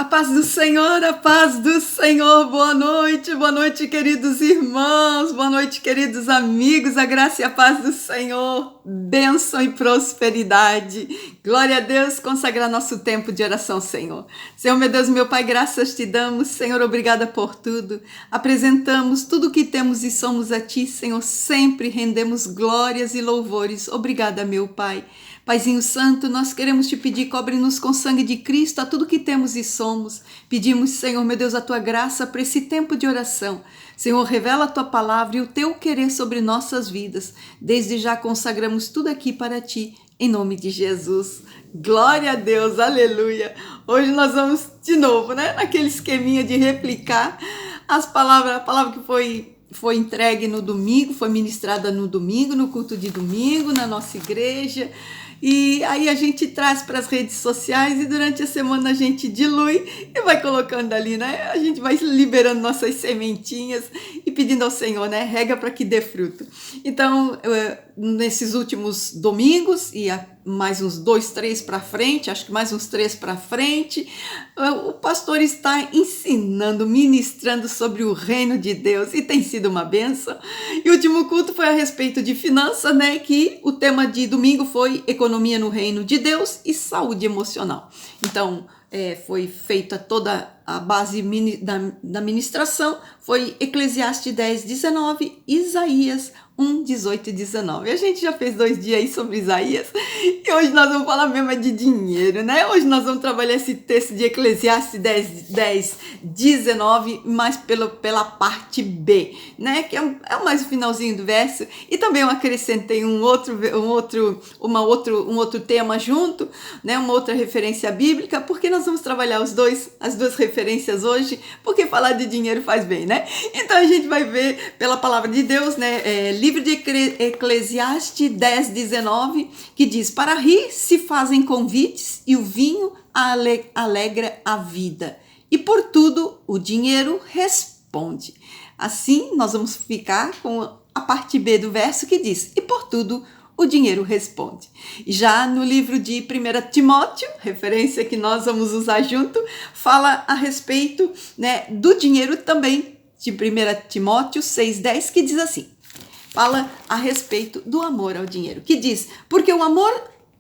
A paz do Senhor, boa noite, queridos irmãos, boa noite, queridos amigos, a graça e a paz do Senhor, bênção e prosperidade, glória a Deus, consagrar nosso tempo de oração, Senhor. Senhor, meu Deus, meu Pai, graças te damos, Senhor, obrigada por tudo, apresentamos tudo o que temos e somos a Ti, Senhor, sempre rendemos glórias e louvores, obrigada, meu Pai. Paizinho Santo, nós queremos te pedir, cobre-nos com sangue de Cristo a tudo que temos e somos. Pedimos, Senhor, meu Deus, a tua graça para esse tempo de oração. Senhor, revela a tua palavra e o teu querer sobre nossas vidas. Desde já consagramos tudo aqui para ti, em nome de Jesus. Glória a Deus, aleluia. Hoje nós vamos de novo, naquele esqueminha de replicar a palavra que foi entregue no domingo, foi ministrada no domingo, no culto de domingo, na nossa igreja. E aí a gente traz para as redes sociais e durante a semana a gente dilui e vai colocando ali, A gente vai liberando nossas sementinhas e pedindo ao Senhor, rega para que dê fruto. Então, nesses últimos domingos e mais uns 2, 3 para frente, acho que mais uns 3 para frente, o pastor está ensinando, ministrando sobre o reino de Deus e tem sido uma bênção. E o último culto foi a respeito de finanças, que o tema de domingo foi economia no reino de Deus e saúde emocional. Então, foi feita toda a base da ministração, foi Eclesiastes 10, 19, Isaías 1, 18 e 19. A gente já fez 2 dias aí sobre Isaías e hoje nós vamos falar mesmo de dinheiro, Hoje nós vamos trabalhar esse texto de Eclesiastes 10, 19, mais pela parte B, Que é mais o finalzinho do verso, e também eu acrescentei um outro tema junto, Uma outra referência bíblica, porque nós vamos trabalhar as duas referências hoje, porque falar de dinheiro faz bem, Então a gente vai ver pela palavra de Deus, livro de Eclesiastes 10, 19, que diz: para rir se fazem convites e o vinho alegra a vida, e por tudo o dinheiro responde. Assim nós vamos ficar com a parte B do verso que diz: e por tudo o dinheiro responde. Já no livro de 1 Timóteo, referência que nós vamos usar junto, fala a respeito do dinheiro também, de 1 Timóteo 6,10, que diz assim, fala a respeito do amor ao dinheiro, que diz: porque o amor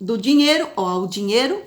do dinheiro ou ao dinheiro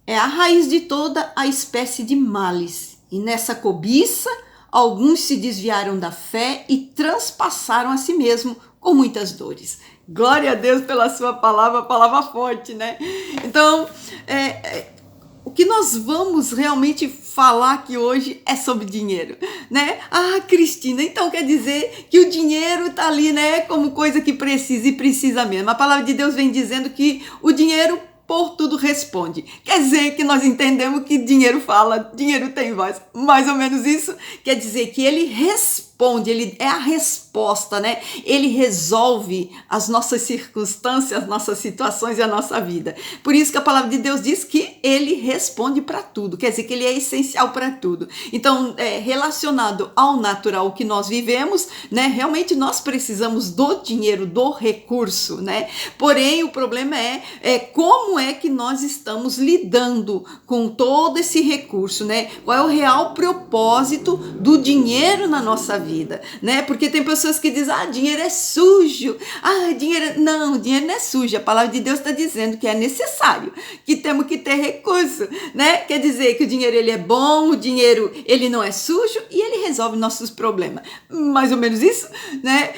é a raiz de toda a espécie de males, e nessa cobiça alguns se desviaram da fé e transpassaram a si mesmo com muitas dores. Glória a Deus pela sua palavra forte, Então, o que nós vamos realmente falar aqui hoje é sobre dinheiro, Ah, Cristina, então quer dizer que o dinheiro está ali, como coisa que precisa e precisa mesmo. A palavra de Deus vem dizendo que o dinheiro por tudo responde. Quer dizer que nós entendemos que dinheiro fala, dinheiro tem voz. Mais ou menos isso quer dizer que ele responde, ele é a resposta, Ele resolve as nossas circunstâncias, as nossas situações e a nossa vida. Por isso que a palavra de Deus diz que ele responde para tudo, quer dizer que ele é essencial para tudo. Então, relacionado ao natural que nós vivemos, realmente nós precisamos do dinheiro, do recurso, Porém, o problema é como é que nós estamos lidando com todo esse recurso, Qual é o real propósito do dinheiro na nossa vida, Porque tem pessoas que dizem: dinheiro é sujo, dinheiro não é sujo. A palavra de Deus está dizendo que é necessário, que temos que ter recurso, Quer dizer que o dinheiro ele é bom, o dinheiro ele não é sujo e ele resolve nossos problemas. Mais ou menos isso,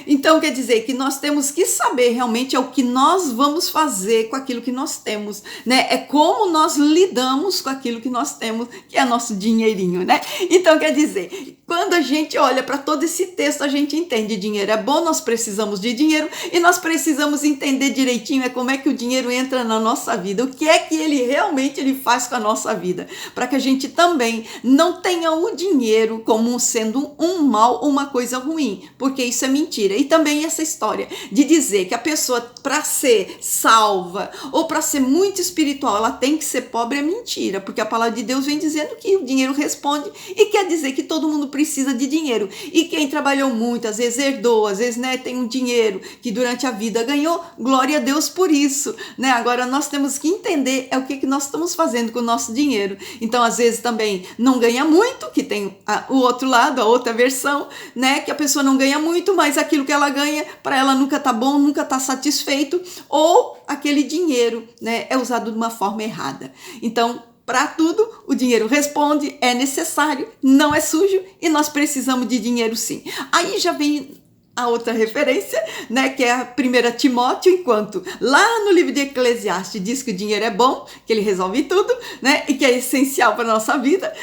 Então quer dizer que nós temos que saber realmente o que nós vamos fazer com aquilo que nós temos, É como nós lidamos com aquilo que nós temos, que é nosso dinheirinho, Então quer dizer, quando a gente olha para todo esse texto, a gente entende: dinheiro é bom, nós precisamos de dinheiro e nós precisamos entender direitinho como é que o dinheiro entra na nossa vida, o que é que ele realmente faz com a nossa vida, para que a gente também não tenha o dinheiro como sendo um mal ou uma coisa ruim, porque isso é mentira. E também essa história de dizer que a pessoa, para ser salva ou para ser muito espiritual, ela tem que ser pobre, é mentira, porque a palavra de Deus vem dizendo que o dinheiro responde e quer dizer que todo mundo precisa de dinheiro. E quem trabalhou muito, às vezes herdou, às vezes, né, tem um dinheiro que durante a vida ganhou, glória a Deus por isso, né? Agora nós temos que entender o que nós estamos fazendo com o nosso dinheiro. Então, às vezes também não ganha muito, que tem o outro lado, a outra versão, né, que a pessoa não ganha muito, mas aquilo que ela ganha, para ela nunca tá bom, nunca tá satisfeito, ou aquele dinheiro, né, é usado de uma forma errada. Então, para tudo, o dinheiro responde, é necessário, não é sujo e nós precisamos de dinheiro sim. Aí já vem a outra referência, né, que é a 1 Timóteo, enquanto lá no livro de Eclesiastes diz que o dinheiro é bom, que ele resolve tudo, né, e que é essencial para a nossa vida.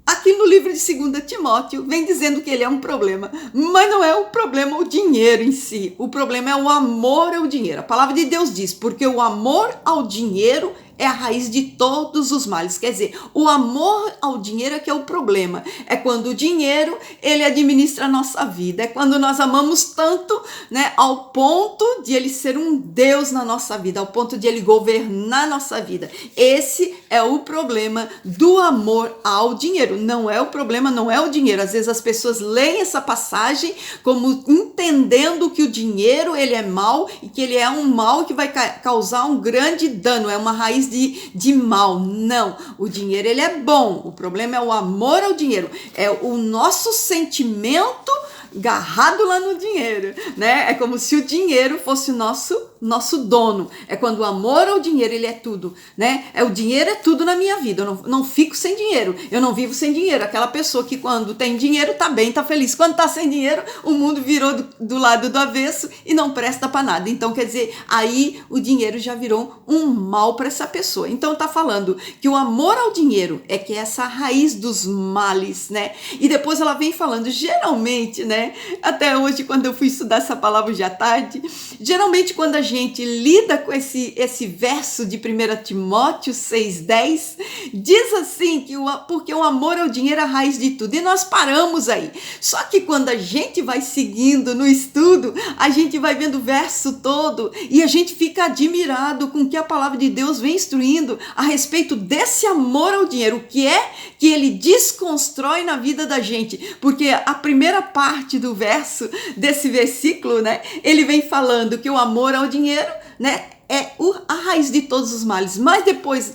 Aqui no livro de 2 Timóteo vem dizendo que ele é um problema, mas não é o problema o dinheiro em si, o problema é o amor ao dinheiro. A palavra de Deus diz, porque o amor ao dinheiro é a raiz de todos os males. Quer dizer, o amor ao dinheiro é que é o problema. É quando o dinheiro, ele administra a nossa vida. É quando nós amamos tanto, né, ao ponto de ele ser um Deus na nossa vida, ao ponto de ele governar a nossa vida. Esse é o problema do amor ao dinheiro. Não é o problema, não é o dinheiro. Às vezes as pessoas leem essa passagem como entendendo que o dinheiro, ele é mau e que ele é um mal que vai causar um grande dano. É uma raiz de mal. Não, o dinheiro ele é bom, o problema é o amor ao dinheiro, é o nosso sentimento agarrado lá no dinheiro, né? É como se o dinheiro fosse o nosso dono. É quando o amor ao dinheiro, ele é tudo, né? O dinheiro é tudo na minha vida. Eu não fico sem dinheiro. Eu não vivo sem dinheiro. Aquela pessoa que quando tem dinheiro tá bem, tá feliz. Quando tá sem dinheiro, o mundo virou do lado do avesso e não presta para nada. Então, quer dizer, aí o dinheiro já virou um mal para essa pessoa. Então, tá falando que o amor ao dinheiro é que é essa raiz dos males, né? E depois ela vem falando, geralmente, né? Até hoje, quando eu fui estudar essa palavra hoje à tarde, geralmente quando a gente lida com esse verso de 1 Timóteo 6,10, diz assim, que porque o amor ao dinheiro é a raiz de tudo, e nós paramos aí. Só que quando a gente vai seguindo no estudo, a gente vai vendo o verso todo, e a gente fica admirado com o que a palavra de Deus vem instruindo a respeito desse amor ao dinheiro, o que é que ele desconstrói na vida da gente, porque a primeira parte do verso, desse versículo, né, ele vem falando que o amor ao dinheiro, né, é a raiz de todos os males. Mas depois,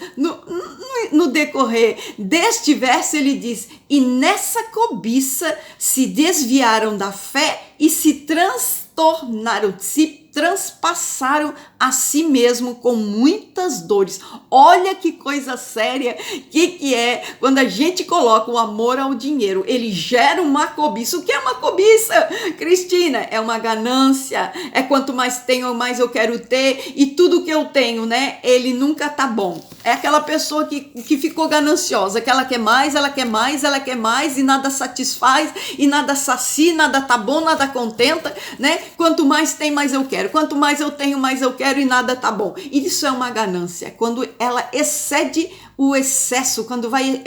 no decorrer deste verso, ele diz, e nessa cobiça se desviaram da fé e se transpassaram a si mesmo com muitas dores. Olha que coisa séria que é quando a gente coloca o amor ao dinheiro. Ele gera uma cobiça. O que é uma cobiça, Cristina? É uma ganância. É quanto mais tenho, mais eu quero ter. E tudo que eu tenho, né? Ele nunca tá bom. É aquela pessoa que ficou gananciosa, que ela quer mais, ela quer mais, ela quer mais e nada satisfaz, e nada sacia, nada tá bom, nada contenta, né? Quanto mais tem, mais eu quero. Quanto mais eu tenho, mais eu quero e nada tá bom. Isso é uma ganância. Quando ela excede o excesso, quando vai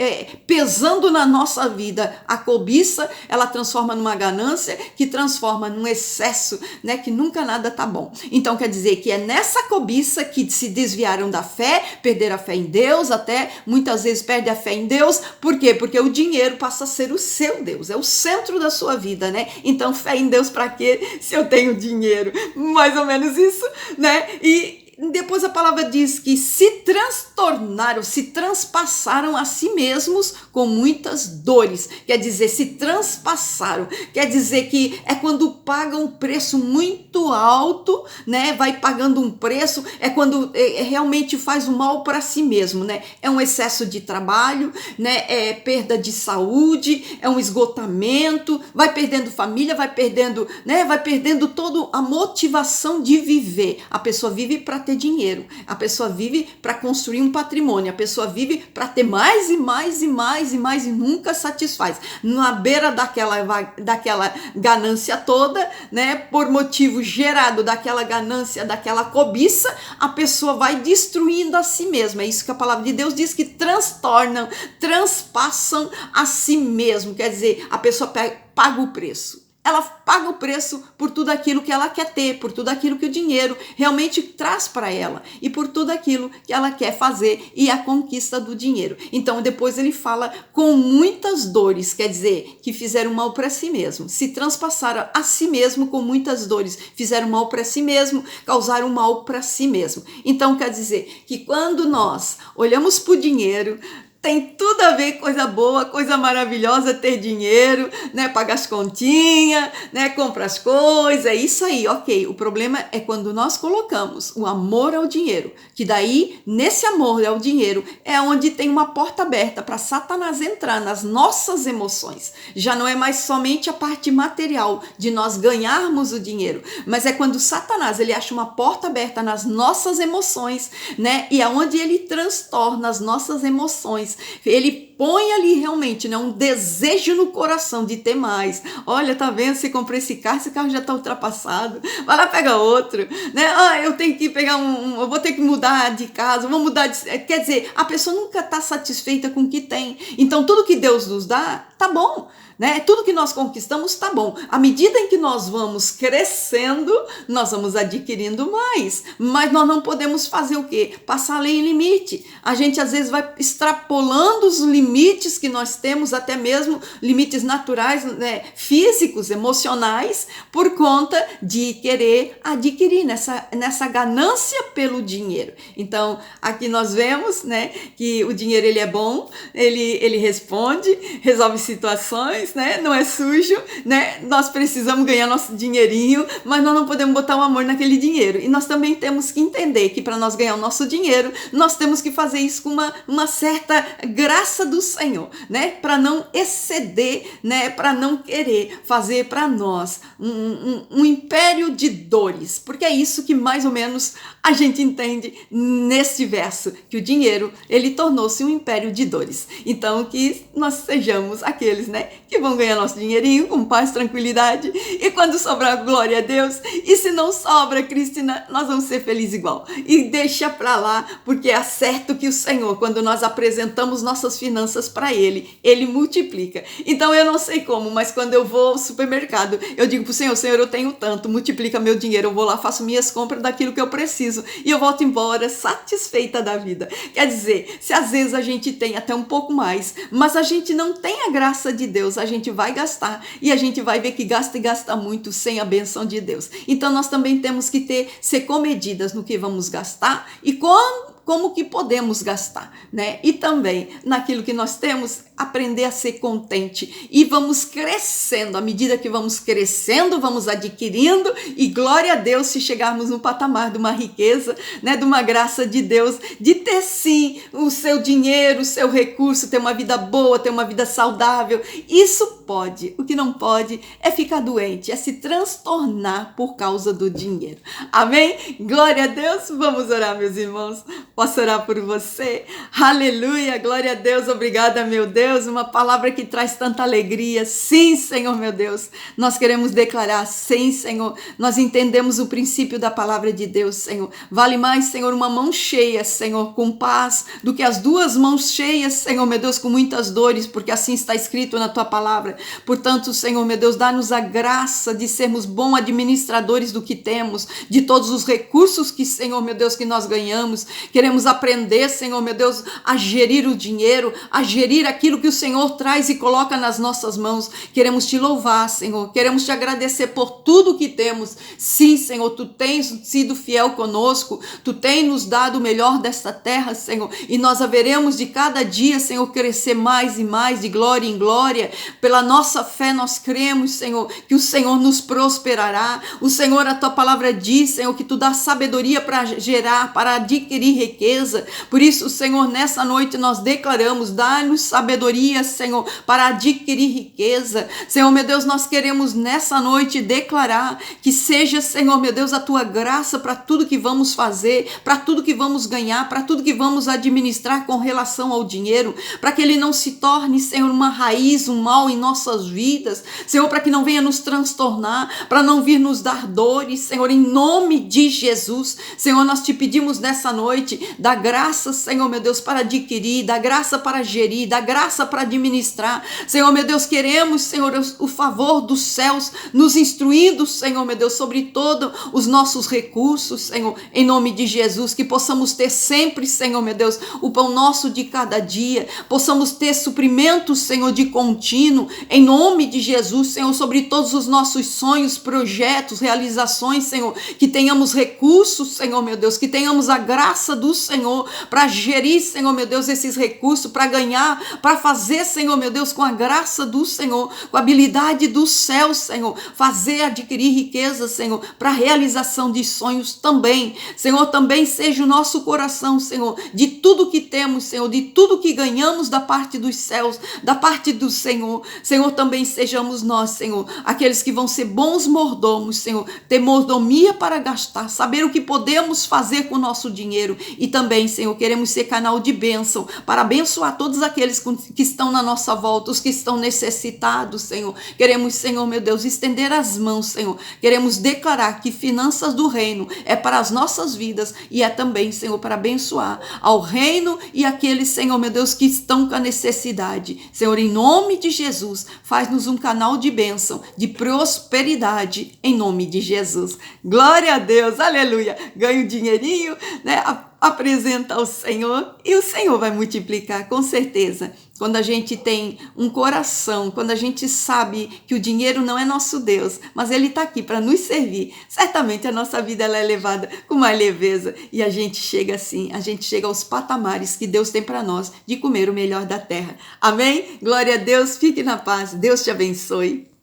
pesando na nossa vida a cobiça, ela transforma numa ganância, que transforma num excesso, né, que nunca nada tá bom. Então quer dizer que é nessa cobiça que se desviaram da fé, perderam a fé em Deus, até muitas vezes perde a fé em Deus. Por quê? Porque o dinheiro passa a ser o seu Deus, é o centro da sua vida, né? Então fé em Deus para quê se eu tenho dinheiro? Mais ou menos isso, né? E depois a palavra diz que se transtornaram, se transpassaram a si mesmos com muitas dores. Quer dizer, se transpassaram. Quer dizer que é quando pagam um preço muito alto, né? Vai pagando um preço, é quando realmente faz o mal para si mesmo, né? É um excesso de trabalho, né? É perda de saúde, é um esgotamento, vai perdendo família, vai perdendo, né? Vai perdendo toda a motivação de viver. A pessoa vive para ter dinheiro, a pessoa vive para construir um patrimônio, a pessoa vive para ter mais e mais e mais e mais e nunca satisfaz. Na beira daquela ganância toda, né, por motivo gerado daquela ganância, daquela cobiça, a pessoa vai destruindo a si mesma. É isso que a palavra de Deus diz, que transtornam, transpassam a si mesmo. Quer dizer, a pessoa paga o preço. ela paga o preço por tudo aquilo que ela quer ter, por tudo aquilo que o dinheiro realmente traz para ela e por tudo aquilo que ela quer fazer e a conquista do dinheiro. Então depois ele fala com muitas dores, quer dizer, que fizeram mal para si mesmo, se transpassaram a si mesmo com muitas dores, fizeram mal para si mesmo, causaram mal para si mesmo. Então quer dizer que quando nós olhamos para o dinheiro, tem tudo a ver, coisa boa, coisa maravilhosa, ter dinheiro, né? Pagar as continhas, né? Comprar as coisas, é isso aí, ok. O problema é quando nós colocamos o amor ao dinheiro, que daí, nesse amor ao dinheiro, é onde tem uma porta aberta para Satanás entrar nas nossas emoções. Já não é mais somente a parte material de nós ganharmos o dinheiro, mas é quando Satanás, ele acha uma porta aberta nas nossas emoções, né? E é onde ele transtorna as nossas emoções. Ele põe ali realmente, né, um desejo no coração de ter mais. Olha, tá vendo? Você comprou esse carro já tá ultrapassado. Vai lá, pega outro, né? Ah, eu tenho que pegar eu vou ter que mudar de casa, vou mudar de... Quer dizer, a pessoa nunca tá satisfeita com o que tem. Então, tudo que Deus nos dá, tá bom, né? Tudo que nós conquistamos tá bom. À medida em que nós vamos crescendo, nós vamos adquirindo mais. Mas nós não podemos fazer o quê? Passar a lei em limite. A gente às vezes vai extrapolando os limites que nós temos, até mesmo limites naturais, né? Físicos, emocionais, por conta de querer adquirir nessa ganância pelo dinheiro. Então, aqui nós vemos, né, que o dinheiro ele é bom, ele responde, resolve situações, né? Não é sujo, né? Nós precisamos ganhar nosso dinheirinho, mas nós não podemos botar o amor naquele dinheiro. E nós também temos que entender que para nós ganhar o nosso dinheiro, nós temos que fazer isso com uma certa graça do Senhor, né? Para não exceder, né? Para não querer fazer para nós um império de dores, porque é isso que mais ou menos a gente entende neste verso, que o dinheiro, ele tornou-se um império de dores. Então, que nós sejamos aqueles, né, que vão ganhar nosso dinheirinho com paz, tranquilidade, e quando sobrar, glória a Deus, e se não sobra, Cristina, nós vamos ser felizes igual. E deixa pra lá, porque é certo que o Senhor, quando nós apresentamos nossas finanças para Ele multiplica. Então, eu não sei como, mas quando eu vou ao supermercado, eu digo pro Senhor, Senhor, eu tenho tanto, multiplica meu dinheiro, eu vou lá, faço minhas compras daquilo que eu preciso, e eu volto embora satisfeita da vida. Quer dizer, se às vezes a gente tem até um pouco mais, mas a gente não tem a graça de Deus, a gente vai gastar, e a gente vai ver que gasta e gasta muito sem a benção de Deus. Então nós também temos que ser comedidas no que vamos gastar e como que podemos gastar, né? E também naquilo que nós temos, aprender a ser contente. E vamos crescendo, à medida que vamos crescendo, vamos adquirindo, e glória a Deus se chegarmos no patamar de uma riqueza, né? De uma graça de Deus, de ter sim o seu dinheiro, o seu recurso, ter uma vida boa, ter uma vida saudável. Isso pode. O que não pode é ficar doente, é se transtornar por causa do dinheiro. Amém? Glória a Deus. Vamos orar, meus irmãos. Posso orar por você? Aleluia, glória a Deus, obrigada, meu Deus, uma palavra que traz tanta alegria. Sim, Senhor, meu Deus, nós queremos declarar, sim, Senhor, nós entendemos o princípio da palavra de Deus, Senhor. Vale mais, Senhor, uma mão cheia, Senhor, com paz, do que as duas mãos cheias, Senhor, meu Deus, com muitas dores, porque assim está escrito na tua palavra. Portanto, Senhor, meu Deus, dá-nos a graça de sermos bons administradores do que temos, de todos os recursos que, Senhor, meu Deus, que nós ganhamos. Queremos aprender, Senhor, meu Deus, a gerir o dinheiro, a gerir aquilo que o Senhor traz e coloca nas nossas mãos. Queremos te louvar, Senhor, queremos te agradecer por tudo que temos. Sim, Senhor, tu tens sido fiel conosco, tu tens nos dado o melhor desta terra, Senhor, e nós haveremos de cada dia, Senhor, crescer mais e mais, de glória em glória. Pela nossa fé nós cremos, Senhor, que o Senhor nos prosperará. O Senhor, a tua palavra diz, Senhor, que tu dá sabedoria para gerar, para adquirir riqueza. Por isso, Senhor, nessa noite nós declaramos, dá-nos sabedoria, Senhor, para adquirir riqueza. Senhor, meu Deus, nós queremos nessa noite declarar que seja, Senhor, meu Deus, a tua graça para tudo que vamos fazer, para tudo que vamos ganhar, para tudo que vamos administrar com relação ao dinheiro, para que ele não se torne, Senhor, uma raiz, um mal em nosso nossas vidas, Senhor, para que não venha nos transtornar, para não vir nos dar dores, Senhor, em nome de Jesus. Senhor, nós te pedimos nessa noite, dá graça, Senhor, meu Deus, para adquirir, dá graça para gerir, dá graça para administrar. Senhor, meu Deus, queremos, Senhor, o favor dos céus, nos instruindo, Senhor, meu Deus, sobre todos os nossos recursos, Senhor, em nome de Jesus, que possamos ter sempre, Senhor, meu Deus, o pão nosso de cada dia, possamos ter suprimento, Senhor, de contínuo, em nome de Jesus, Senhor, sobre todos os nossos sonhos, projetos, realizações, Senhor, que tenhamos recursos, Senhor, meu Deus, que tenhamos a graça do Senhor para gerir, Senhor, meu Deus, esses recursos, para ganhar, para fazer, Senhor, meu Deus, com a graça do Senhor, com a habilidade do céu, Senhor, fazer, adquirir riqueza, Senhor, para a realização de sonhos também. Senhor, também seja o nosso coração, Senhor, de tudo que temos, Senhor, de tudo que ganhamos da parte dos céus, da parte do Senhor. Senhor, também sejamos nós, Senhor, aqueles que vão ser bons mordomos, Senhor, ter mordomia para gastar, saber o que podemos fazer com o nosso dinheiro e também, Senhor, queremos ser canal de bênção para abençoar todos aqueles que estão na nossa volta, os que estão necessitados, Senhor. Queremos, Senhor, meu Deus, estender as mãos, Senhor. Queremos declarar que finanças do reino é para as nossas vidas e é também, Senhor, para abençoar ao reino e aqueles, Senhor, meu Deus, que estão com a necessidade. Senhor, em nome de Jesus, faz-nos um canal de bênção, de prosperidade, em nome de Jesus. Glória a Deus, aleluia. Ganha um dinheirinho, né? Apresenta ao Senhor e o Senhor vai multiplicar, com certeza. Quando a gente tem um coração, quando a gente sabe que o dinheiro não é nosso Deus, mas ele está aqui para nos servir, certamente a nossa vida ela é levada com mais leveza e a gente chega assim, a gente chega aos patamares que Deus tem para nós de comer o melhor da terra. Amém? Glória a Deus, fique na paz, Deus te abençoe.